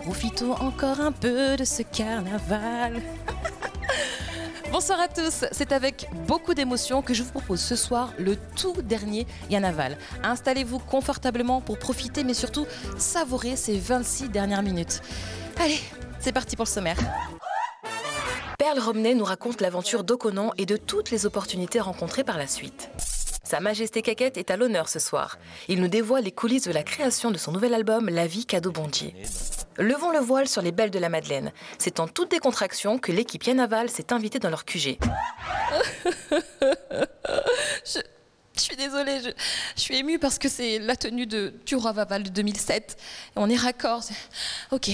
Profitons encore un peu de ce carnaval. Bonsoir à tous, c'est avec beaucoup d'émotion que je vous propose ce soir le tout dernier Yanaval. Installez-vous confortablement pour profiter mais surtout savourer ces 26 dernières minutes. Allez, c'est parti pour le sommaire. Perle Romney nous raconte l'aventure d'Okonon et de toutes les opportunités rencontrées par la suite. Sa Majesté Caquette est à l'honneur ce soir. Il nous dévoile les coulisses de la création de son nouvel album La vie cadeau bondier. Levons le voile sur les belles de la Madeleine. C'est en toute décontraction que l'équipe Yanaval s'est invitée dans leur QG. Je suis désolée, je suis émue parce que c'est la tenue du Roi Vaval de 2007. Et on est raccord. Ok.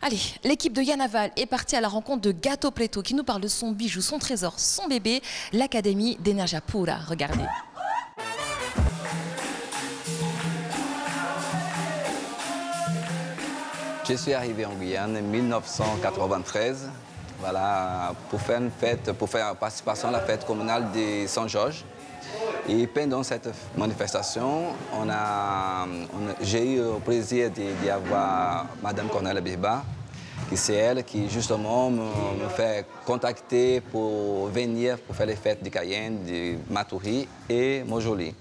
Allez, l'équipe de Yanaval est partie à la rencontre de Gato Preto qui nous parle de son bijou, son trésor, son bébé, l'Académie d'Energia Pura. Regardez. Je suis arrivé en Guyane en 1993, voilà, pour faire une fête, pour faire participation à la fête communale de Saint-Georges. Et pendant cette manifestation, j'ai eu le plaisir d'y avoir Madame Cornelia Birba, qui c'est elle qui justement me fait contacter pour venir pour faire les fêtes de Cayenne, de Matoury et Montjoly.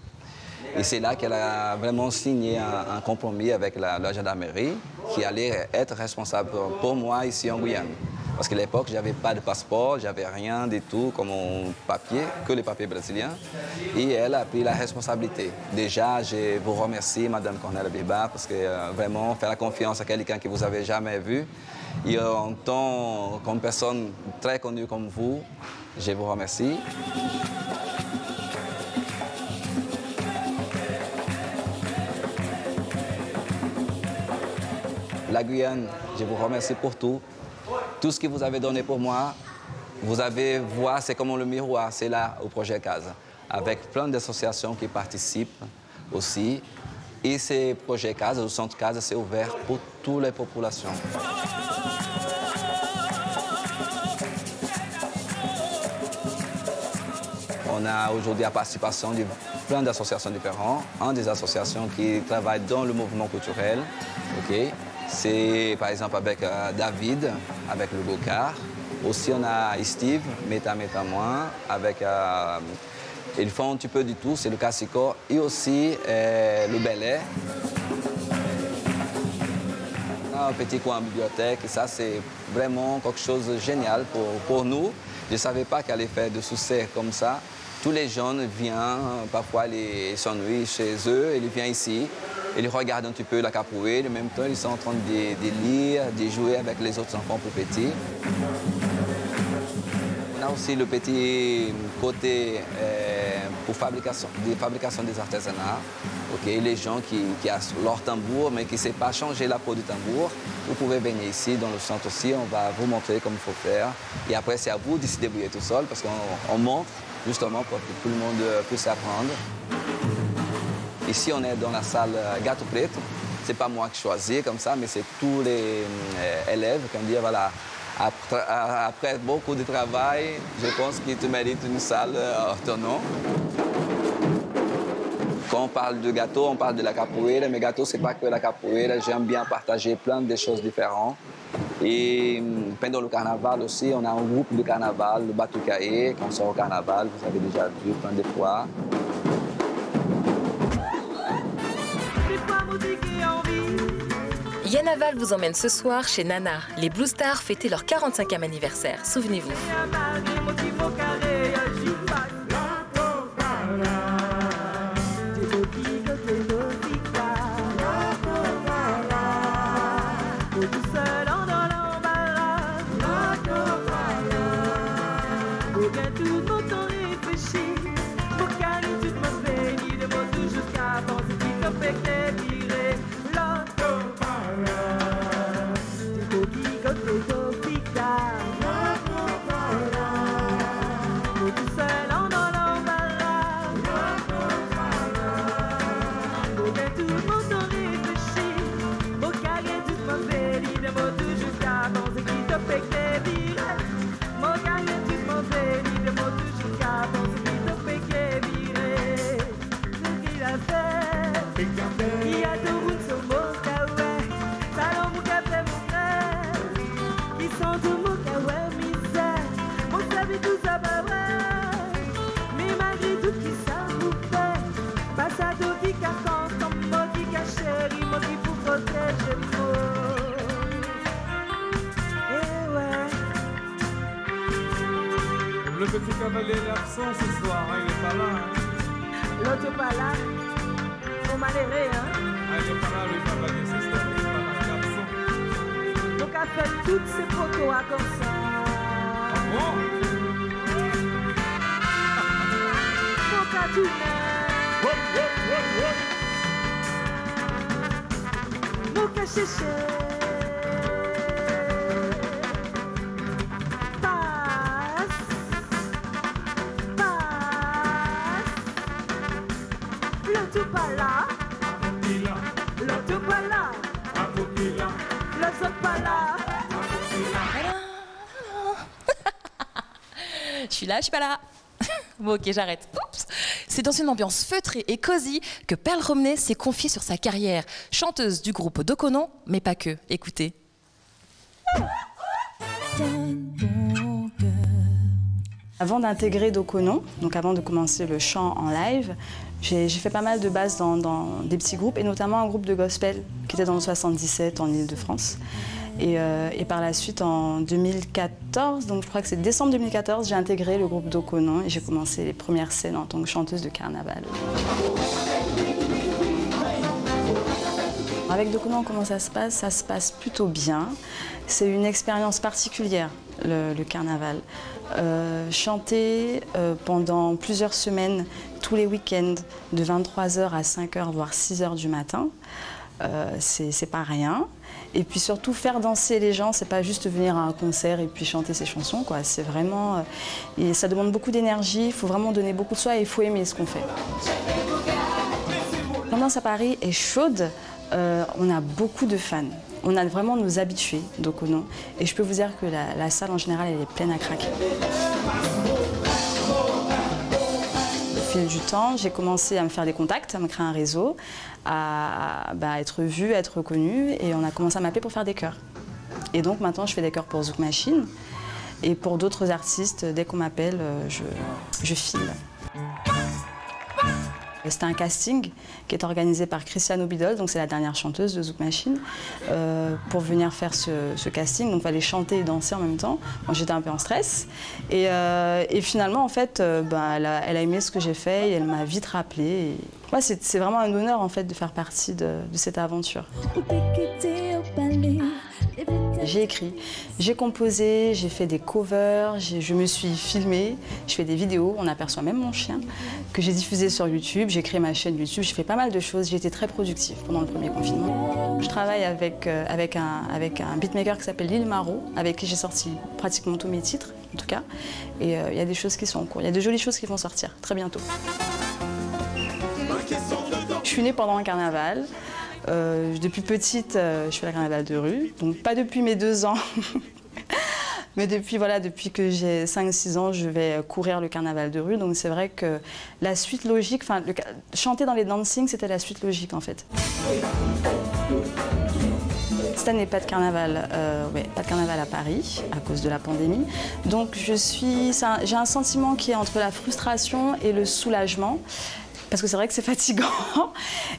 Et c'est là qu'elle a vraiment signé un compromis avec la gendarmerie qui allait être responsable pour moi ici en Guyane. Parce qu'à l'époque, je n'avais pas de passeport, je n'avais rien du tout comme papier, que les papiers brésiliens. Et elle a pris la responsabilité. Déjà, je vous remercie, Madame Cornelia Birba, parce que vraiment, faire la confiance à quelqu'un que vous n'avez jamais vu. Et en tant comme personne très connue comme vous, je vous remercie. La Guyane, je vous remercie pour tout. Tout ce que vous avez donné pour moi, vous avez voir, c'est comme le miroir, c'est là au projet CASA, avec plein d'associations qui participent aussi. Et ce projet CASA, le centre CASA, c'est ouvert pour toutes les populations. On a aujourd'hui la participation de plein d'associations différentes. Une des associations qui travaille dans le mouvement culturel, okay. C'est par exemple avec David, avec le Gokar. Aussi on a Steve, Meta Moins, avec... ils font un petit peu du tout, c'est le Cassico. Et aussi le Belay. Un petit coin en bibliothèque, et ça c'est vraiment quelque chose de génial pour nous. Je ne savais pas qu'elle allait faire de succès comme ça. Tous les jeunes viennent, parfois ils s'ennuient chez eux, ils viennent ici. Ils regardent un petit peu la capoeira, en même temps ils sont en train de lire, de jouer avec les autres enfants plus petits. On a aussi le petit côté pour fabrication des artisanats. Okay, les gens qui ont leur tambour mais qui ne savent pas changer la peau du tambour, vous pouvez venir ici dans le centre aussi, on va vous montrer comment il faut faire. Et après c'est à vous de se débrouiller tout seul parce qu'on montre justement pour que tout le monde puisse apprendre. Ici, on est dans la salle Gato Preto. Ce n'est pas moi qui choisis comme ça, mais c'est tous les élèves qui disent, voilà, après beaucoup de travail, je pense que tu mérites une salle autonome. Quand on parle de gâteau, on parle de la capoeira, mais gâteau, ce n'est pas que la capoeira. J'aime bien partager plein de choses différentes. Et pendant le carnaval aussi, on a un groupe de carnaval, le Batucaé, quand on sort au carnaval, vous avez déjà vu plein de fois. Yanaval vous emmène ce soir chez Nana. Les Blue Stars fêtaient leur 45e anniversaire, souvenez-vous. Go, go, go, ficar. petit cavalier est absent ce soir, hein, il n'est pas là. Hein. L'autre n'est pas là. Faut malérer, hein. Ah, il n'est pas là, le cavalier, ce soir, il n'est pas là, il est absent. Donc, à faire toutes ces photos hein, comme ça. Ah bon? Donc, à tourner. Donc, à chercher. L'autre pas là, l'autre pas là, l'autre pas là. Je suis là, je suis pas là. Bon, ok, j'arrête. Oups. C'est dans une ambiance feutrée et cosy que Pearl Romney s'est confiée sur sa carrière. Chanteuse du groupe Dokonon, mais pas que. Écoutez. Avant d'intégrer Dokonon, donc avant de commencer le chant en live, j'ai fait pas mal de bases dans des petits groupes, et notamment un groupe de gospel qui était dans le 77 en Île-de-France. Et par la suite, en 2014, donc je crois que c'est décembre 2014, j'ai intégré le groupe Dokonon et j'ai commencé les premières scènes en tant que chanteuse de carnaval. Avec Dokonon, comment ça se passe? Ça se passe plutôt bien. C'est une expérience particulière, le carnaval. Chanter pendant plusieurs semaines, tous les week-ends, de 23h à 5h, voire 6h du matin, c'est pas rien. Et puis surtout, faire danser les gens, c'est pas juste venir à un concert et puis chanter ses chansons, quoi. C'est vraiment... et ça demande beaucoup d'énergie, il faut vraiment donner beaucoup de soi et il faut aimer ce qu'on fait. L'ambiance à Paris est chaude, on a beaucoup de fans. On a vraiment nos habitués, Dokonon. Et je peux vous dire que la salle en général, elle est pleine à craquer. Au fil du temps, j'ai commencé à me faire des contacts, à me créer un réseau, à être vue, à être reconnue. Et on a commencé à m'appeler pour faire des chœurs. Et donc maintenant, je fais des chœurs pour Zouk Machine. Et pour d'autres artistes, dès qu'on m'appelle, je file. C'était un casting qui est organisé par Christiane Obidol, donc c'est la dernière chanteuse de Zouk Machine, pour venir faire ce casting. Donc il fallait chanter et danser en même temps. Moi j'étais un peu en stress. Et finalement, en fait, elle a aimé ce que j'ai fait et elle m'a vite rappelé. Ouais, c'est vraiment un honneur en fait de faire partie de cette aventure. J'ai écrit, j'ai composé, j'ai fait des covers, je me suis filmée, je fais des vidéos, on aperçoit même mon chien, que j'ai diffusé sur YouTube, j'ai créé ma chaîne YouTube, j'ai fait pas mal de choses, j'ai été très productive pendant le premier confinement. Je travaille avec un beatmaker qui s'appelle Lil Maro, avec qui j'ai sorti pratiquement tous mes titres, en tout cas. Et il y a des choses qui sont en cours, il y a de jolies choses qui vont sortir très bientôt. Je suis née pendant un carnaval. Depuis petite, je fais le carnaval de rue, donc pas depuis mes 2 ans, mais depuis que j'ai 5-6 ans, je vais courir le carnaval de rue. Donc c'est vrai que la suite logique, chanter dans les dancing, c'était la suite logique en fait. Cette année, pas de carnaval à Paris à cause de la pandémie. Donc j'ai un sentiment qui est entre la frustration et le soulagement. Parce que c'est vrai que c'est fatigant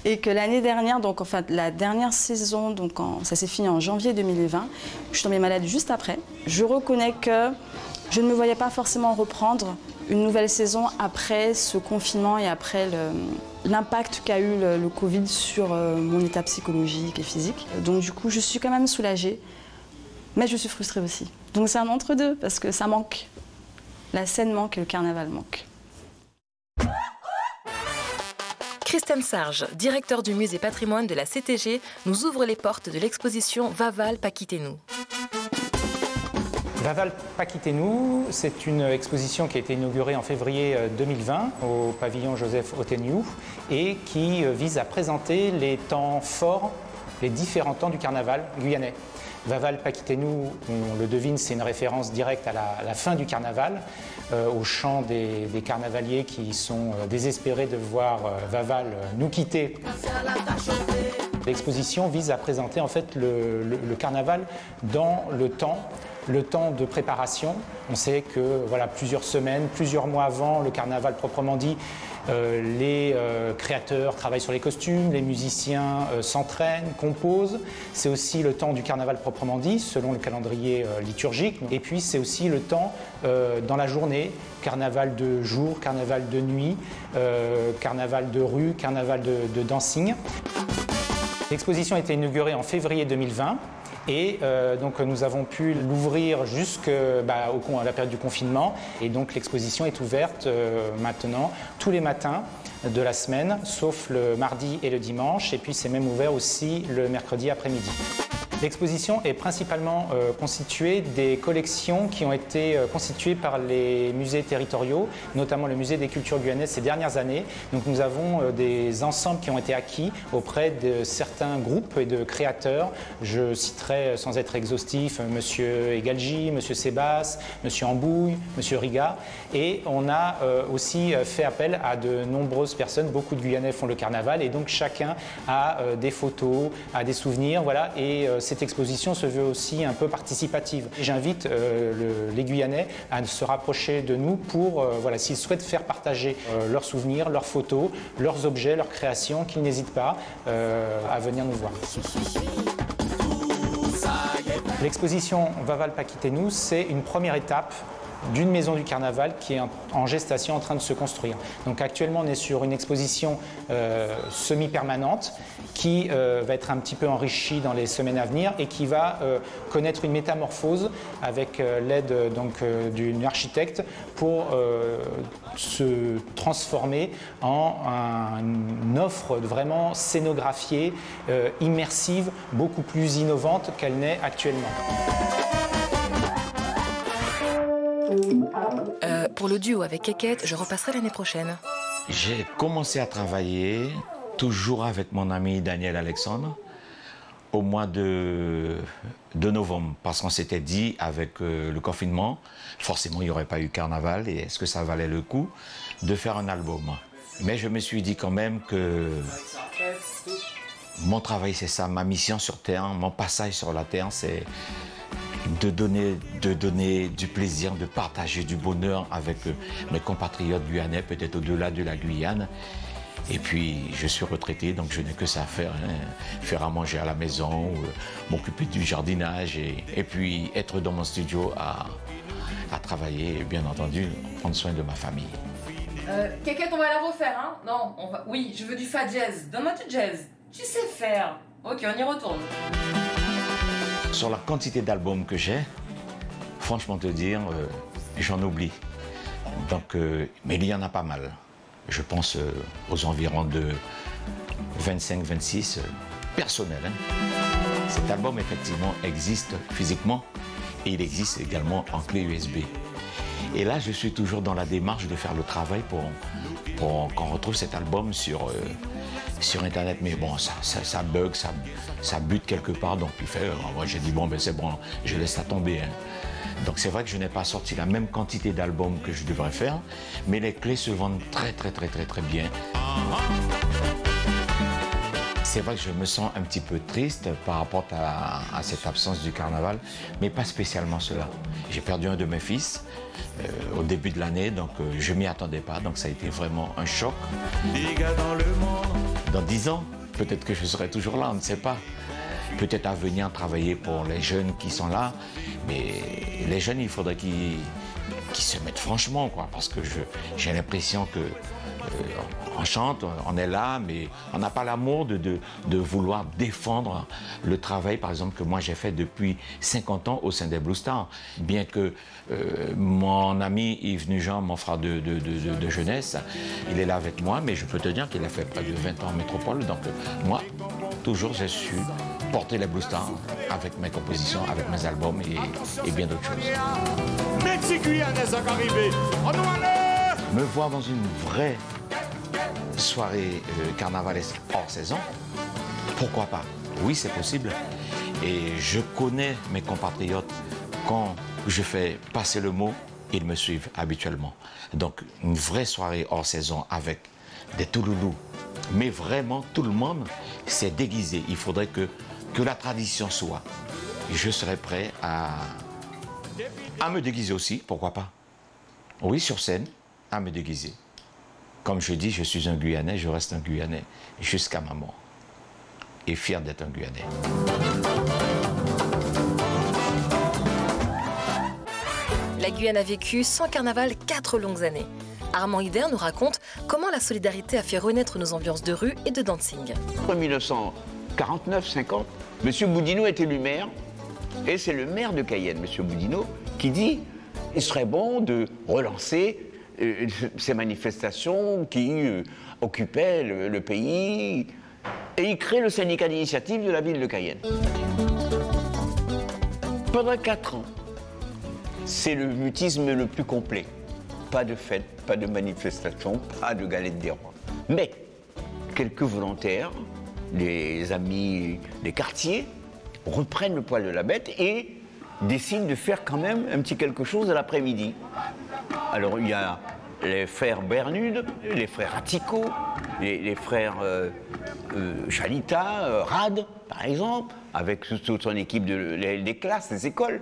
et que l'année dernière, donc enfin la dernière saison, donc ça s'est fini en janvier 2020, je suis tombée malade juste après. Je reconnais que je ne me voyais pas forcément reprendre une nouvelle saison après ce confinement et après l'impact qu'a eu le Covid sur mon état psychologique et physique. Donc du coup, je suis quand même soulagée, mais je suis frustrée aussi. Donc c'est un entre-deux parce que ça manque. La scène manque et le carnaval manque. Christine Sarge, directeur du musée patrimoine de la CTG, nous ouvre les portes de l'exposition Vaval, pas quitter nous. Vaval, pas quitter nous, c'est une exposition qui a été inaugurée en février 2020 au pavillon Joseph Oteniou et qui vise à présenter les temps forts, les différents temps du carnaval guyanais. Vaval, pas quitter nous, on le devine, c'est une référence directe à la fin du carnaval, au chant des carnavaliers qui sont désespérés de voir Vaval nous quitter. L'exposition vise à présenter en fait le carnaval dans le temps le temps de préparation. On sait que voilà, plusieurs semaines, plusieurs mois avant le carnaval proprement dit, les créateurs travaillent sur les costumes, les musiciens s'entraînent, composent. C'est aussi le temps du carnaval proprement dit, selon le calendrier liturgique. Et puis c'est aussi le temps dans la journée, carnaval de jour, carnaval de nuit, carnaval de rue, carnaval de dancing. L'exposition a été inaugurée en février 2020. Et donc nous avons pu l'ouvrir jusqu'à la période du confinement. Et donc l'exposition est ouverte maintenant tous les matins de la semaine, sauf le mardi et le dimanche. Et puis c'est même ouvert aussi le mercredi après-midi. L'exposition est principalement constituée des collections qui ont été constituées par les musées territoriaux, notamment le musée des cultures guyanaises ces dernières années. Donc nous avons des ensembles qui ont été acquis auprès de certains groupes et de créateurs. Je citerai sans être exhaustif Monsieur Egalji, Monsieur Sébas, Monsieur Ambouille, Monsieur Riga. Et on a aussi fait appel à de nombreuses personnes. Beaucoup de Guyanais font le carnaval et donc chacun a des photos, a des souvenirs, voilà. Et cette exposition se veut aussi un peu participative. J'invite les Guyanais à se rapprocher de nous pour, voilà, s'ils souhaitent faire partager leurs souvenirs, leurs photos, leurs objets, leurs créations, qu'ils n'hésitent pas à venir nous voir. L'exposition Vaval pas quitter nous, c'est une première étape d'une maison du carnaval qui est en gestation, en train de se construire. Donc actuellement, on est sur une exposition semi-permanente qui va être un petit peu enrichie dans les semaines à venir et qui va connaître une métamorphose avec l'aide d'une architecte pour se transformer en une offre vraiment scénographiée, immersive, beaucoup plus innovante qu'elle n'est actuellement. Pour le duo avec Keket, je repasserai l'année prochaine. J'ai commencé à travailler toujours avec mon ami Daniel Alexandre au mois de novembre, parce qu'on s'était dit avec le confinement, forcément il n'y aurait pas eu carnaval et est-ce que ça valait le coup de faire un album. Mais je me suis dit quand même que mon travail c'est ça, ma mission sur Terre, mon passage sur la Terre c'est de donner du plaisir, de partager du bonheur avec mes compatriotes guyanais, peut-être au-delà de la Guyane. Et puis, je suis retraité, donc je n'ai que ça à faire, faire à manger à la maison, m'occuper du jardinage et puis être dans mon studio à travailler et bien entendu prendre soin de ma famille. Keket, on va la refaire, hein? Non, oui, je veux du fa jazz. Donne-moi du jazz. Tu sais faire. Ok, on y retourne. Sur la quantité d'albums que j'ai, franchement te dire, j'en oublie. Donc, mais il y en a pas mal. Je pense aux environs de 25-26 personnels. Hein. Cet album, effectivement, existe physiquement et il existe également en clé USB. Et là, je suis toujours dans la démarche de faire le travail pour qu'on retrouve cet album sur Internet. Mais bon, ça bug, ça bute quelque part. Donc, moi, j'ai dit, bon, ben c'est bon, je laisse ça tomber. Hein. Donc, c'est vrai que je n'ai pas sorti la même quantité d'albums que je devrais faire, mais les clés se vendent très bien. C'est vrai que je me sens un petit peu triste par rapport à cette absence du carnaval, mais pas spécialement cela. J'ai perdu un de mes fils au début de l'année, donc je ne m'y attendais pas, donc ça a été vraiment un choc. Dans 10 ans, peut-être que je serai toujours là, on ne sait pas. Peut-être à venir travailler pour les jeunes qui sont là, mais les jeunes, il faudrait qu'ils se mettent franchement, quoi, parce que j'ai l'impression que on chante, on est là, mais on n'a pas l'amour de vouloir défendre le travail, par exemple, que moi j'ai fait depuis 50 ans au sein des Blue Stars. Bien que mon ami Yves Nugent, mon frère de jeunesse, il est là avec moi, mais je peux te dire qu'il a fait près de 20 ans en métropole. Donc moi, toujours j'ai su porter les Blue Stars avec mes compositions, avec mes albums et bien d'autres choses. Me voir dans une vraie soirée carnavalesque hors saison, pourquoi pas? Oui, c'est possible. Et je connais mes compatriotes, quand je fais passer le mot, ils me suivent habituellement. Donc, une vraie soirée hors saison avec des touloulous, mais vraiment tout le monde s'est déguisé. Il faudrait que la tradition soit. Je serai prêt à À me déguiser aussi, pourquoi pas. Oui, sur scène, à me déguiser. Comme je dis, je suis un Guyanais, je reste un Guyanais jusqu'à ma mort. Et fier d'être un Guyanais. La Guyane a vécu sans carnaval 4 longues années. Armand Hider nous raconte comment la solidarité a fait renaître nos ambiances de rue et de dancing. En 1949-50, M. Boudinot est élu maire, et c'est le maire de Cayenne, M. Boudinot, qui dit qu'il serait bon de relancer ces manifestations qui occupaient le pays, et il crée le syndicat d'initiative de la ville de Cayenne. Pendant 4 ans, c'est le mutisme le plus complet. Pas de fête, pas de manifestation, pas de galette des rois. Mais quelques volontaires, les amis des quartiers, reprennent le poil de la bête et décident de faire quand même un petit quelque chose à l'après-midi. Alors il y a les frères Bernude, les frères Attico, les frères Chalita, Rad, par exemple, avec toute son équipe des classes, des écoles.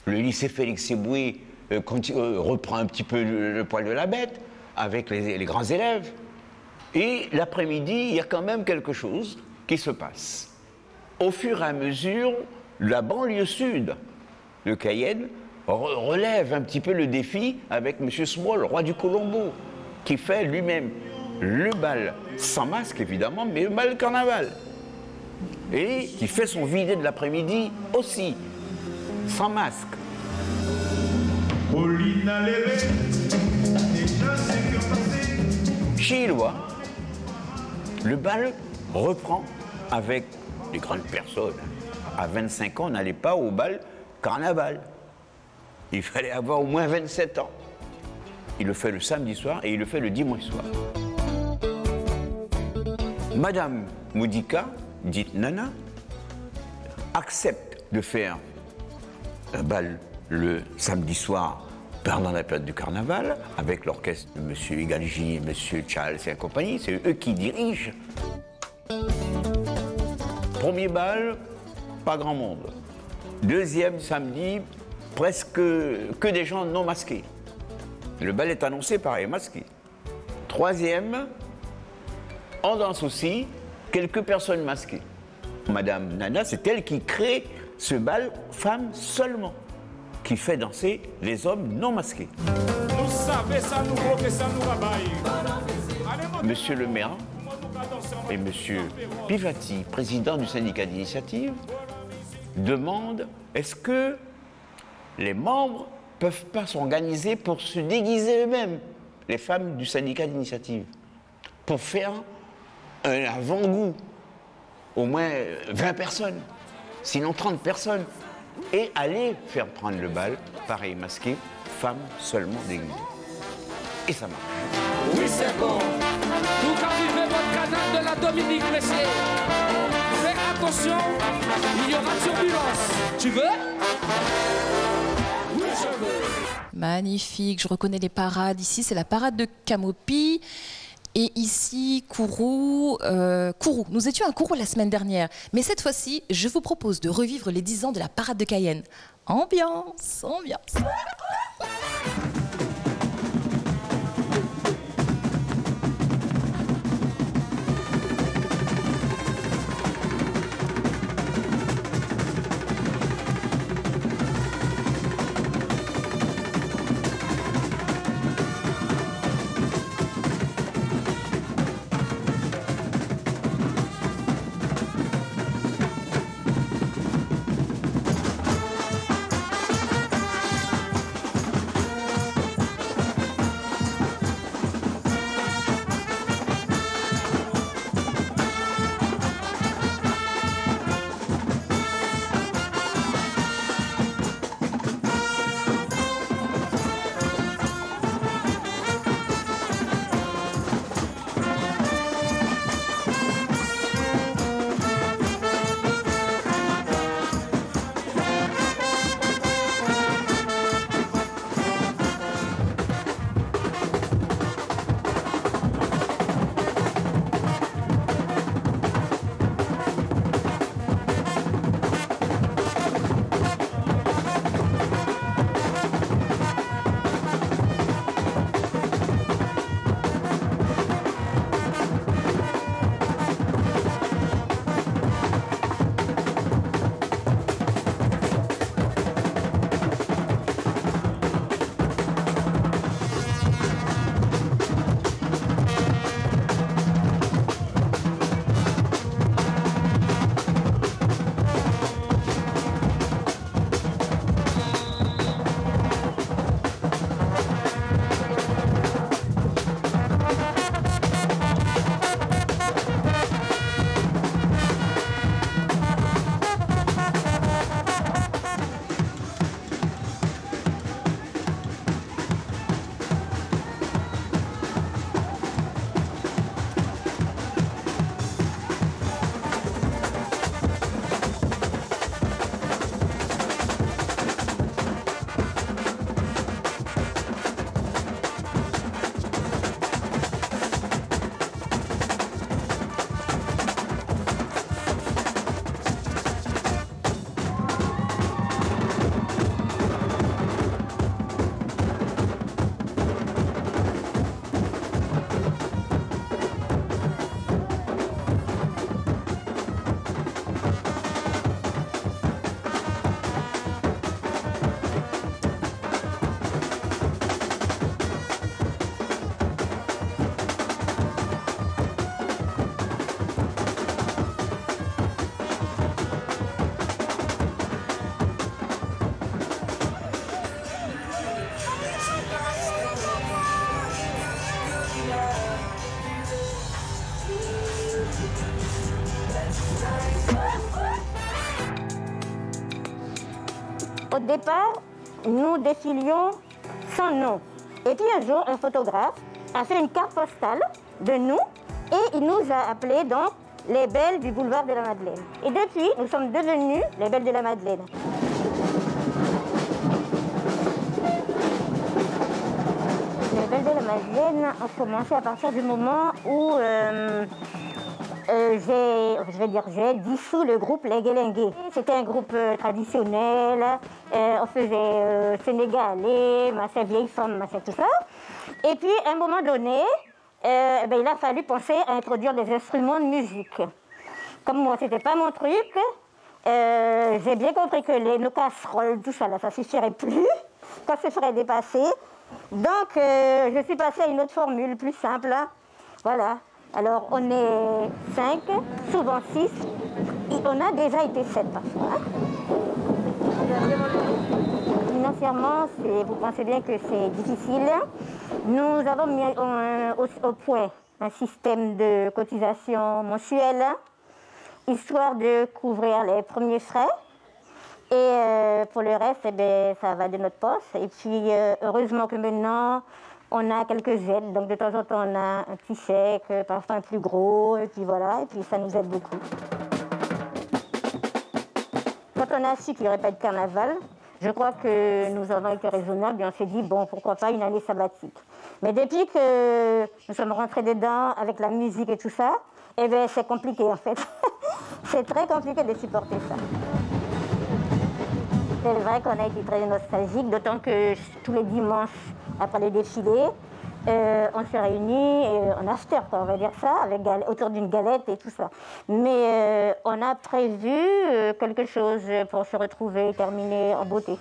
Le lycée Félix Éboué reprend un petit peu le poil de la bête avec les grands élèves. Et l'après-midi, il y a quand même quelque chose qui se passe. Au fur et à mesure, la banlieue sud de Cayenne relève un petit peu le défi avec M. Small, roi du Colombo, qui fait lui-même le bal sans masque, évidemment, mais le bal carnaval. Et qui fait son vidé de l'après-midi aussi, sans masque. Chez Éloi, le bal reprend avec des grandes personnes. À 25 ans, on n'allait pas au bal carnaval. Il fallait avoir au moins 27 ans. Il le fait le samedi soir et il le fait le dimanche soir. Madame Moudika, dite Nana, accepte de faire un bal le samedi soir pendant la période du carnaval, avec l'orchestre de M. Igalgi, M. Charles et compagnie, c'est eux qui dirigent. Premier bal, pas grand monde. Deuxième samedi, presque que des gens non masqués. Le bal est annoncé pareil, masqué. Troisième, on danse aussi quelques personnes masquées. Madame Nana, c'est elle qui crée ce bal femmes seulement, qui fait danser les hommes non masqués. Monsieur le maire et monsieur Pivati, président du syndicat d'initiative, demandent est-ce que les membres ne peuvent pas s'organiser pour se déguiser eux-mêmes, les femmes du syndicat d'initiative, pour faire un avant-goût, au moins 20 personnes, sinon 30 personnes, et aller faire prendre le bal, pareil masqué, femmes seulement déguisées. Et ça marche. Oui, c'est bon. Nous arrivons votre canal de la Dominique, messieurs. Fais attention, il y aura turbulence. Tu veux? Oui, je veux. Magnifique, je reconnais les parades. Ici, c'est la parade de Camopi. Et ici, Kourou. Kourou. Nous étions à Kourou la semaine dernière. Mais cette fois-ci, je vous propose de revivre les 10 ans de la parade de Cayenne. Ambiance, ambiance. Au départ, nous défilions sans nom. Et puis un jour, un photographe a fait une carte postale de nous et il nous a appelés donc les Belles du boulevard de la Madeleine. Et depuis, nous sommes devenus les Belles de la Madeleine. Les Belles de la Madeleine ont commencé à partir du moment où j'ai dissous le groupe Lengue Lengue. C'était un groupe traditionnel, on faisait sénégalais, machin, vieille femme, machin, tout ça. Et puis, à un moment donné, il a fallu penser à introduire des instruments de musique. Comme moi, c'était pas mon truc, j'ai bien compris que nos casseroles, tout ça, là, ça suffirait plus, quand ce serait dépassé. Donc, je suis passée à une autre formule plus simple. Voilà. Alors, on est 5, souvent 6, et on a déjà été 7 parfois. Financièrement, vous pensez bien que c'est difficile. Nous avons mis au point un système de cotisation mensuelle, histoire de couvrir les premiers frais. Et pour le reste, ça va de notre poche. Et puis, heureusement que maintenant, on a quelques aides. Donc, de temps en temps, on a un petit chèque, parfois un plus gros. Et puis voilà, et puis ça nous aide beaucoup. Quand on a su qu'il n'y aurait pas de carnaval, je crois que nous avons été raisonnables et on s'est dit, bon, pourquoi pas une année sabbatique. Mais depuis que nous sommes rentrés dedans avec la musique et tout ça, c'est compliqué en fait. C'est très compliqué de supporter ça. C'est vrai qu'on a été très nostalgique, d'autant que tous les dimanches, après le défilé, on se réunit en after, on va dire ça, autour d'une galette et tout ça. Mais on a prévu quelque chose pour se retrouver et terminer en beauté.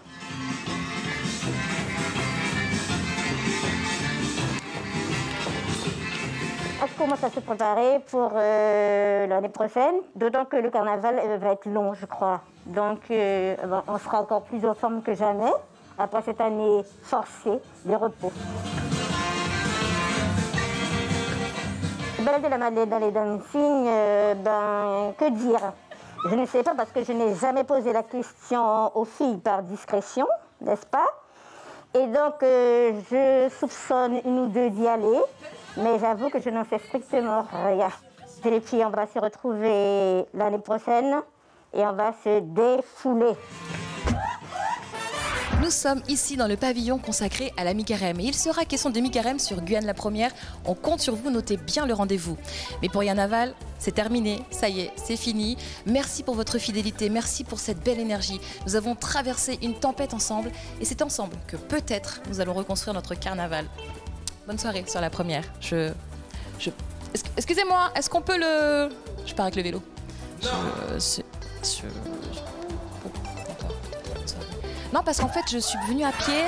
On commence à se préparer pour l'année prochaine, d'autant que le carnaval va être long, je crois. Donc on sera encore plus en forme que jamais, après cette année forcée de repos. Belles de la Madeleine dans les dancing, que dire? Je ne sais pas parce que je n'ai jamais posé la question aux filles par discrétion, n'est-ce pas? Et donc je soupçonne une ou deux d'y aller, mais j'avoue que je n'en sais strictement rien. Les filles, on va se retrouver l'année prochaine et on va se défouler. Nous sommes ici dans le pavillon consacré à la mi-carême et il sera question de mi-carême sur Guyane la Première. On compte sur vous, notez bien le rendez-vous. Mais pour Yanaval, c'est terminé, ça y est, c'est fini. Merci pour votre fidélité, merci pour cette belle énergie. Nous avons traversé une tempête ensemble et c'est ensemble que peut-être nous allons reconstruire notre carnaval. Bonne soirée sur la Première. Excusez-moi, est-ce qu'on peut le... Je pars avec le vélo. Non, parce qu'en fait, je suis venue à pied.